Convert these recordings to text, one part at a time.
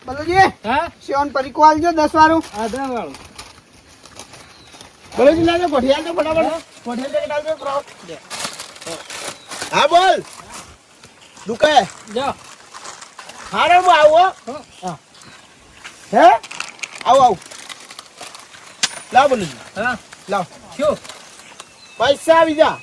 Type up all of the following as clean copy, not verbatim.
બલુજી હા શિવન પરિકો આલજો 10 વાળું. આ 10 વાળું. બલુજી લાગે ગોઠિયા તો ફટાફટ ગોઠિયા તો ડાલજો પ્રો. હા બોલ દુકે જો હારે હું આવો હા હે આવો લાવ બલુજી હા લાવ શું પૈસા આવી જા.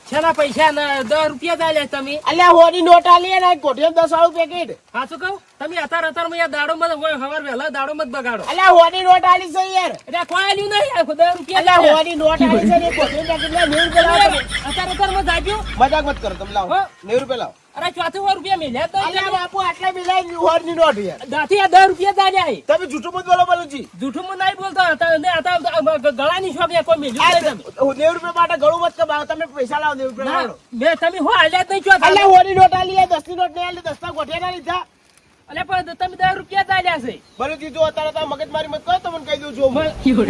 છેના પૈસા ના 10 રૂપિયા દાલ્યા તમે. અલ્યા હોની નોટ આલી ને ગોઠિયા 10 વાળું પેકેટ. સાચું કહું તમે અત્યારે માં દાડો મત હોય સવાર વહેલા દાડો મત બગાડો. અલ્યા હોની નોટ આલી છે યાર. એટલે કોઈ આલ્યું નહીં આ 10 રૂપિયા. અલ્યા હોની નોટ આલી છે ને ગોઠિયા પેકેટ લે 90 રૂપિયા લાવ. અત્યારે માં જાગ્યો. મજાક મત કરો તમે લાવ હા. 90 રૂપિયા લાવ. અરે 4 રૂપિયા મેલ્યા તો અલ્યા બાપુ આટલા મિલાય હોની નોટ યાર. દાથી આ 10 રૂપિયા દાલ્યા. તમે જૂઠું મત બોલો બલુજી. જૂઠું હું નહીં બોલતો હતા ગળાની શોપ કોઈ મેલ્યું નહીં તમે. 90 રૂપિયા માટે ઘણું મત કમાવો. તમે પૈસા લાવો 90 રૂપિયા ના, લાવો. મેં તમે હો આલ્યા જ નહીં છો. અલ્યા હોની નોટ આલી છે 10 ની નોટ નહીં આલી 10 ના ગોઠિયા ના લીધા. અલે પણ તમે 10 રૂપિયા દાલ્યા છે. બલુજી જો અત્યારે તો મગજમારી મત કરો તમને કહી દઉં છું. નહીં કરો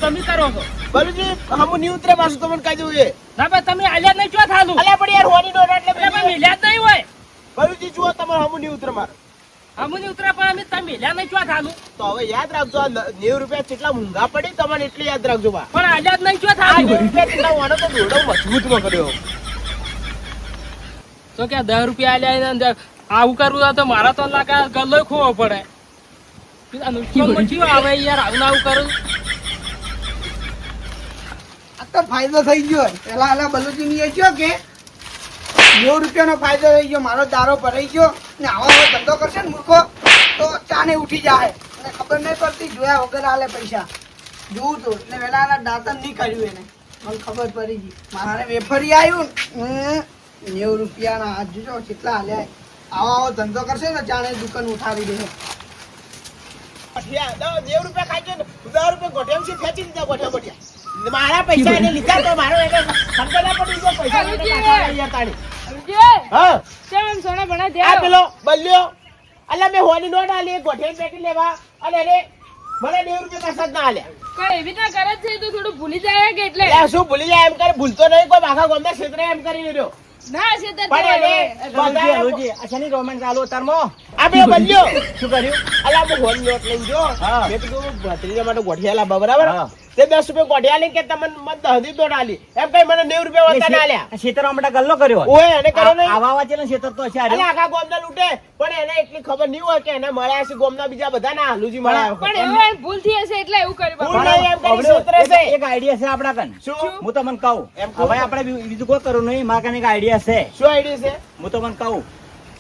તમે કરો છો. બલુજી હમ ની ઉતરે પાછું તમને કહી દઉં એ. ના ભાઈ તમે આલ્યા નહીં છો થાલું. અલ્યા પણ યાર હોની નોટ એટલે અલે પણ મેલ્યા જ નહીં હોય. બલુજી જુઓ તમારે હમ ની ઉતરે મારે. અમુની ઉતરા પણ અમે તમે મેલ્યા નહીં છો થાલું. તો હવે યાદ રાખજો આ 90 રૂપિયા કેટલા મૂંગા પડી તમને એટલે યાદ રાખજો બા. પણ આલ્યા જ નહીં છો આ 90 થાલું. રૂપિયા કેટલા વાળો તો દોડો મજબૂતમાં કર્યો. તો કે 10 રૂપિયા આલ્યા ને આવું કરવું તો મારા તો લાગે ગલ્લો ખોવો પડે. નુકસાનમાં ચિયો આવે યાર આવું આવું કરું. આ તો ફાયદો થઈ ગયો. પેલા આલા બલુજી ની એ કયો કે 90 રૂપિયાનો ફાયદો થઈ ગયો. મારો દારો ભરાઈ ગયો ને આવા આવો ધંધો કરશે ને મૂર્ખો તો ચાને ઉઠી જાય. અને ખબર નહીં પડતી જોયા વગર આલે પૈસા. જોવું તો એટલે પેલા આના દાંતન નહીં કર્યું એને. મને ખબર પડી ગઈ. મારે વેફરી આવ્યું 90 રૂપિયાના હાથ જોજો કેટલા હાલ્યા. આવો આવો ધંધો કરશે ને ચાને દુકાન ઉઠાવી દે. 90 રૂપિયા ખાઈ ગયો ને 10 રૂપિયા ગોઠિયામાં ખેંચી દીધા ગોઠિયા. મારા પૈસા એને લીધા તો મારો એને સમજ ના પડી ગયો પૈસા લઈને પાછા આવી ગયા તાળી. હા કેમ સોના બના દે. આ પેલો બલ્યો અલ્યા મેં હોની નોટ આલી ગોઠિયા પેકેટ લેવા અને એને મને 90 રૂપિયા પાછા જ ના આલ્યા. કઈ એવી રીતના કરે છે તો થોડું ભૂલી જાય કે એટલે અલ્યા શું ભૂલી જાય એમ કરે ભૂલતો નહીં કોઈ આખા ગામના ક્ષેત્રે એમ કરી રહ્યો. ના છે તે પણ એને બધા હલોજી અચાની રોમેન્ટ ચાલુ તારમો. આ પેલો બલ્યો શું કર્યું? અલ્યા હું હોની નોટ લઈને જો હા. મેં કીધું ભત્રીજા માટે ગોઠિયા લાવવા બરાબર હા. તે 10 રૂપિયા ગોઠિયા લઈને કે તમને મત 10 નોટ આલી એમ કઈ મને 90 રૂપિયા વધતા ના આલ્યા. ખેતરમાં માટે ગલ્લો કર્યો. ઓય એને કરો નહીં. આવા વાંચેલા ખેતર તો છે. અલ્યા આખા ગામના લૂંટે પણ એને એટલી ખબર નહીં હોય કે એને મળ્યા છે ગામના બીજા બધા ના હાલુજી મળ્યા. પણ એવું ભૂલ થઈ હશે એટલે એવું કર્યું ભૂલ બાપા. નહીં એમ કરી ક્ષેત્રે છે. એક આઈડિયા છે આપડા કન. શું હું તમને કહું એમ કહું. હવે આપણે બીજું કોઈ કરવું નહીં. મારા કને એક આઈડિયા છે. શું આઈડિયા છે? હું તમને કહું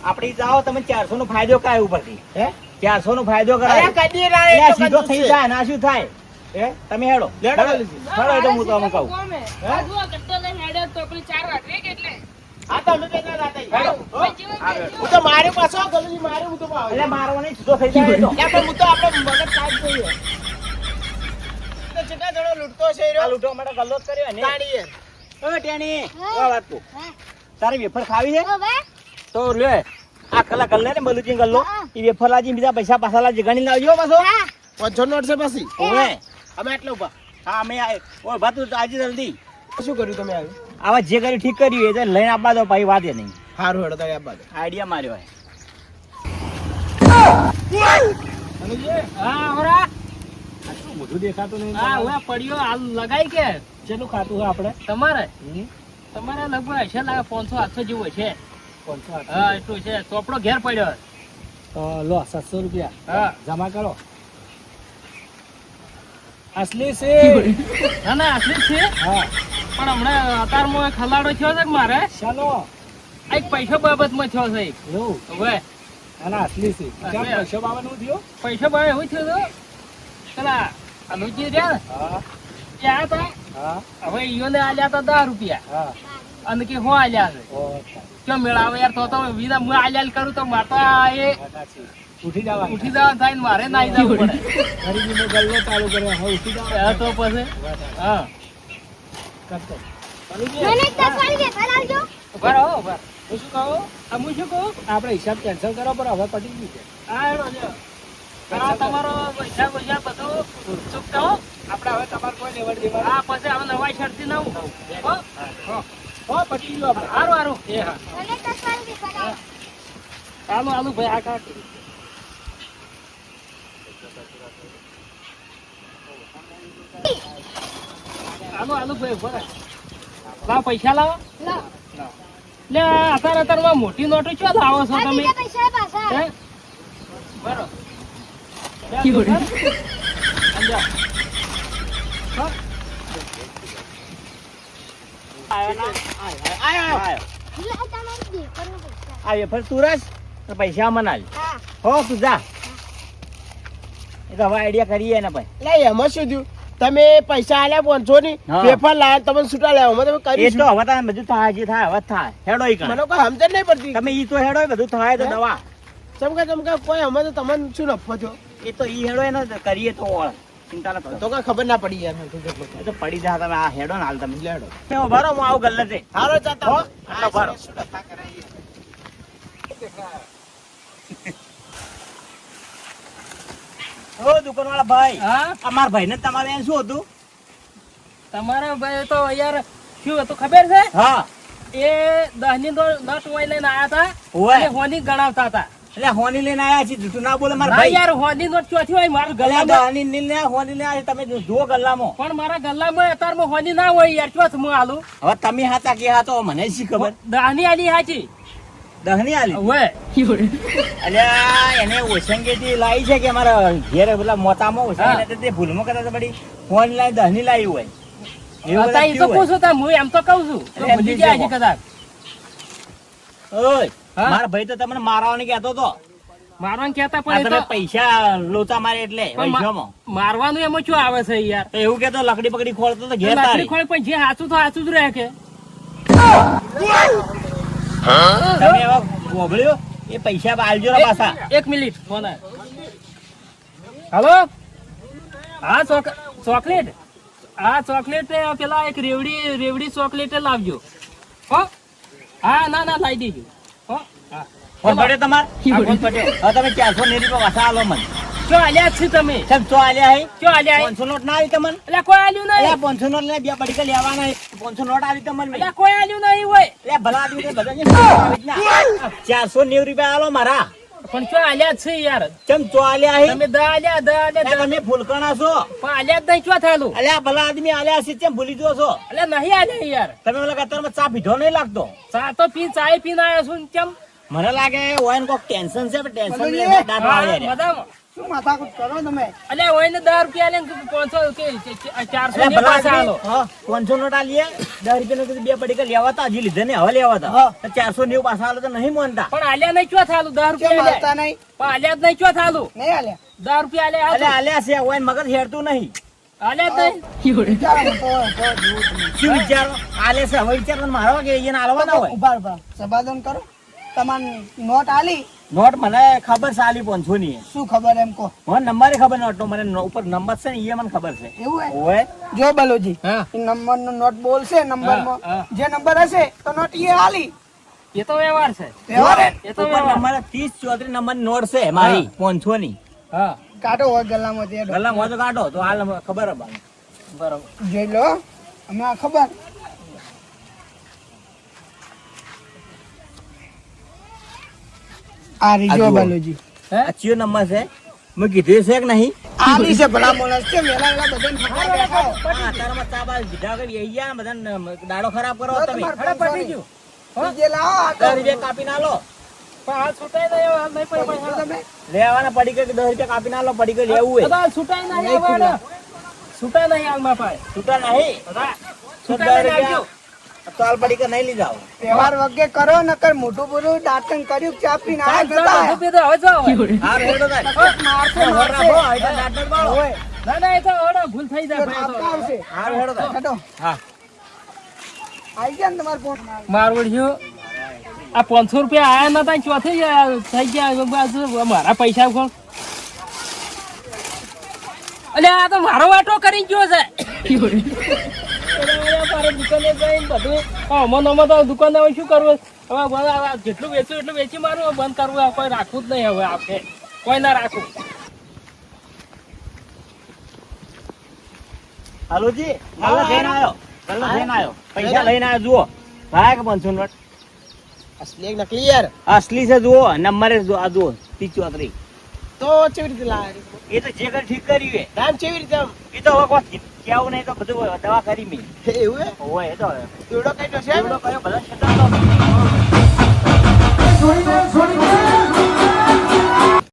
આપણે જાઓ તમે 400 નો ફાયદો કાય ઉપરથી હે 400 નો ફાયદો અલ્યા કરાય. કદી ના એટલે એ તો સીધો કદી થઈ છે. જાય ના શું થાય હે તમે હેડો લેડો હેડો બલુજી. હેડો તો હું તમને કહું. કોમે આ જુઓ કટ્ટો ને હેડે તો પેલી 4 વાટે કે એટલે આ તો અમે બેઠા રાતે. હેડો. હો? હું તો મારે પાછો ગલુજી મારે હું તો પાવ. એટલે મારવા નહીં સીધો થઈ જાય તો. યા પણ હું તો આપણે મગજ કાઢ જોઈએ. તો ચેટા જણો લૂંટતો છે એ આ રહ્યો. લૂંટો માટે ગલ્લો જ કર્યો ને. તાણી એ. ઓ ટેણી ઓ વાત કહું તારે વેફર ખાવી છે તો લે આ કલા ગલ્લે ને બલુજી ગલ્લો ઈ વેફર લાજી બીજા પૈસા પાછા લાજી ગણી લાવજો પાછો. 500 નોટ છે પછી ઓવે અમે આટલા ઉભા. હા અમે ઓ ભાતું આજે જલ્દી શું કર્યું તમે આવ્યું? આવા જે કર્યું ઠીક કર્યું એ તો લઈને આપવા દો ભાઈ વાતે નહીં. હારું હેડો તારે આપવા દે. આઈડિયા માર્યો હે. હા હોરા મોઢું દેખાતું નહીં. હા હવે પડ્યો હાલ લગાઈ કે ચેલું ખાતું છે આપણે તમારે તમારે લગભગ હશે લાગે 500-800 જેવું છે. 500 હા એટલું છે. ચોપડો ઘેર પડ્યો. તો લો 700 રૂપિયા હા જમા કરો. અસલી છે ના ના આટલી જ છે હા પણ હમણાં અતારમાં ખલાડો થયો છે કે મારે ચાલો આ એક પૈસા બાબતમાં થયો છે એક. એવું હવે આના અસલી છે કેમ પૈસા બાવાનું થયો પૈસા બાબત એવું થયું હતું પેલા અનુજી રહ્યા ને હા ત્યાં હતા હા હવે ઈયોને આલ્યા હતા 10 રૂપિયા હા અને કે હું આલ્યા છે કેમ મેળાવે યાર તો વિના હું આલ્યા કરું તો માતા એ ઉઠી જવા ઉઠી જવા થાય ને મારે નાઈ જવું પડે. ગરીબીનો ગલ્લો ચાલુ કર્યો હવે ઉઠી જવા હા તો પછી હા કરતો ઉભા રહો ઉભા. હું શું કહું હું શું કહું આપણે હિસાબ કેન્સલ કરો પણ હવે પટી ગયું છે હા હેડો લ્યો. આ તમારો પૈસા બધું ચૂકતા હો. આપણે હવે તમારે કોઈ લેવડ દેવા હા પછી હવે નવાઈ શરતી ના હું હો હો પટી ગયું આપણે હારું હારું એ હા આલુ આલુ ભાઈ આ કાઢ. આલુ આલુ ભાઈ ઉભો રહે. લાવ પૈસા લાવો. લે અત્યારે મોટી નોટો ચો લાવો છો તમે? હે? બરો. સમજા. હા? આયો. આ વેફર તું રસ તો પૈસા મને આલ. હો તું જા. એ તો હવે આઈડિયા કરીએ ને ભાઈ. લે એમાં શું થયું? તમે પૈસા આલ્યા 500 ની હા. પેપર લાયા તમે છૂટા લાયા એમાં તમે એ કરીશું. તો હવે તારે બધું થાય જે થાય હવે થાય હેડો ઈ મને કોઈ સમજણ નહીં પડતી. તમે ઈ તો હેડો ઈ બધું થાય તો હે? દવા ચમકા કોઈ અમે તો તમને શું નફો છો? એ તો ઈ હેડો એને કરીએ તો ઓળ ચિંતા ના તો કઈ ખબર ના પડી યાર. એ તો પડી જા તમે આ હેડો ને હાલ તમે લેડો. બરો હું આવું ગલ્લે હારો ચાતા હો? હો. હા, બરો. શું ડખા કરાઈએ. ઓ દુકાન વાળા ભાઈ હા અમાર ભાઈ ને તમારે એને શું હતું? તમારા ભાઈ તો યાર શું હતું ખબર છે? હા એ 10 ની નોટ હોય લઈને આયા હતા હોય. અને હોની ગણાવતા હતા. એટલે હોની લઈને આયા છે જૂઠું ના બોલે મારા ના ભાઈ. યાર હોની નોટ ચોથી હોય મારા ગલ્લા ગલ્લામાં. હોની લઈને હોની લઈને આયા છે, તમે જુઓ ગલ્લામાં. પણ મારા ગલ્લામાં અત્યારમાં હોની ના હોય યાર ચોથ હું આલું. હવે તમે હાચા કે હાચો મને શી ખબર? 10 ની આલી હાચી. દહની આલી હવે અલ્યા એને ઓસંગેથી લાવી છે કે અમારા ઘેર પેલા મોતામાં ઓસંગે તે ભૂલમાં કરતા હતા બડી ફોન લાવી 10 ની લાવી હોય એવું અત્યારે ઈ તો બધું પૂછું તા હું એમ તો કહું છું તો એટલે એમ ભૂલી બીજું ગયા છે કહો. કદાચ. ઓય હા? મારા ભાઈ તો તમને મારવાની કહેતો હતો મારવાનું કહેતા આ પણ એ તમે તો પૈસા લોચા મારે એટલે પણ મા- પૈસામાં મારવાનું એમાં શું આવે છે યાર? તો એવું કેતો લકડી પકડી ખોલતો તો ઘેર લાકડી તારી ખોળે પણ જે હાચું તો હાચું જ રહે કે. તમે એવા ગોબળ્યો એ પૈસા આલજો ને પાછા. એક મિનિટ ફોન હાલો હા ચોકલેટ હા ચોકલેટ પેલા એક રેવડી ચોકલેટ લાવજો હો. હા ના લાવી દેજો હો. હા ફોન પડ્યો તમાર? હા, ફોન પડ્યો. હવે તમે 490 રૂપિયા પાછા આલો મને. શું આલ્યા જ છે તમે? સાહેબ ચો આલ્યા હે શું આલ્યા હે? 500 નોટ ના આવી તમને? એટલે કોઈ આલ્યું અલ્યા નહીં. 500 નોટ લઈને બે પડીકા લેવાના હે. 500 નોટ આવી તમને એટલે કોઈ આલ્યું નહીં હોય. એટલે ભલા આદમી તો બધા ને આવી જ ના. 490 રૂપિયા આલો મારા. પણ શું આલ્યા જ છે યાર? ચમ ચો આલ્યા હે? તમે દા આલ્યા એટલે તમે ફૂલકણા છો. પણ આલ્યા જ નહીં શું થયેલું? અલ્યા ભલા આદમી આલ્યા છે ચમ ભૂલી જો છો? એટલે નહીં આલ્યા યાર. તમે ઓલા કતારમાં ચા પીધો નહીં લાગતો? ચા તો ચાય પીને આવ્યો છું ને કેમ? મને લાગે ઓયન કોક ટેન્શન છે પણ ટેન્શન બોલો લઈને ને. દાંત વાળ્યા રે. મજામાં. શું માથાકૂટ કરો તમે? અલ્યા હોય ને 10 રૂપિયા લે 500 કે 400 અલ્યા ની ભલા પાછા આલો. આદમી, હા, 500 નોટ આલીએ 10 રૂપિયાનો કીધું બે પડીકા લેવા તા હજી લીધે ને હવે લેવા તા. હા. તો 490 પાછા આલો તો નહીં માનતા. પણ આલ્યા નહીં ચો થાલું 10 કેમ રૂપિયા હાલતા આલ્યા. નહીં? પણ આલ્યા જ નહીં ચો થાલું નહીં હાલ્યા? 10 રૂપિયા આલ્યા અલ્યા હાચું. આલ્યા છે ઓયન મગજ હેડતું નહીં. આલ્યા જ નહીં. વિચારો મોટો હોય, તો જીવું તમે. શું વિચારો આલે છે હવે વિચાર મારવા કે એને આલવાના હોય. ઉભા સમાધાન કરો. તમારી નોટ આલી નોટ મને ખબર છે આલી 500 ની. શું ખબર એમ કહો? મને નંબરે ખબર નતો મને ઉપર નંબર છે ને એ મને ખબર છે. એવું હે? ઓય જો બલોજી હા એ નંબર નો નોટ બોલશે નંબરમાં હા. જે નંબર હશે તો નોટ એ આલી એ તો વ્યવહાર છે. વ્યવહાર હે? એ તો ઉપર વ્યવહાર. નંબર 30 34 નંબર નોટ છે મારી 500 ની. હા કાઢો હોય ગલ્લામાં તે ગલ્લા મોજો કાઢો તો હાલ ખબર હે બાને. બરોબર. જોઈ લો હમણાં ખબર આ રીજો જુઓ. બલોજી હે આ ચિયો નંબર છે મેં કીધું છે કે નહીં? આલી છે ભલા માણસ છે વેલા વેલા બધાને ઠાકર બેઠો. આ અત્યારમાં ચા બા લીધા વગર બેહી ગયા ને બધાને દાડો ખરાબ કરો જો તમે. તમારે અરે પટી ગયું. બીજે લાવો આ 10 રૂપિયા કાપી ના લો. પણ હાલ છૂટાય નહીં હાલ નહીં પડે તો તમે લેવાના પડીકા કે 10 રૂપિયા કાપી ના લો પડીકા લેવું હોય. હાલ છૂટાય નહીં આવવાના. છૂટાય નહીં હાલ માં પાય. છૂટા નહીં બધા તો 10 છૂટાય નહીં આવજો. રૂપિયા તો હાલ પડીકા નહીં લીધા. વ્યવહાર વગે કરો નકર મોટું બોલું દાંતણ કર્યું ચા પીને ચાલ, આયા ચાલ, નતા. વધુ પીધો, હવે જાઓ હવે. હા રેડો થાય. મારશે વર મારશે રાખો, આ તો દાંત જ બાળો. હોય. ના ના એ તો હવે ભૂલ થઈ જાય તો ભાઈ, એ તો. આપતા આવશે હા રેડો થાય. કાઢો. હા આઈ ગયા ને તમારે ફોન મારવડ્યું આ 500 રૂપિયા આયા નતા ચોથી થઈ ગયા બાજુ મારા પૈસા કોણ અલે આ તો મારો વાટો કરી ગયો છે મારે દુકાને જઈને બધું અમન તો દુકાન શું કરવું હવે બધા જેટલું વેચ્યું એટલું વેચી મારું હવે બંધ કરવું આ કોઈ રાખવું જ નહીં હવે આપણે કોઈ ના રાખવું. હાલોજી ગલ્લા લઈને આવ્યો. ગલ્લા લઈને આવ્યો. પૈસા લઈને આવ્યો જુઓ. ભાઈ કે 500 નોટ. અસલી એક નકલી યાર અસલી છે જુઓ, નંબરે જો આ જુઓ 34. તો કેવી રીતે લાવે એ તો જે કઈ ઠીક કર્યું હે. દામ કેવી રીતે આમ? એ તો હવે કોઈ કેવું નહીં, તો બધું દવા કરી મેં. એવું હે હોય એ તો હવે. એવડો કઈ તો છે એવડો કયો બધા ક્ષેત્ર તો છોડી દે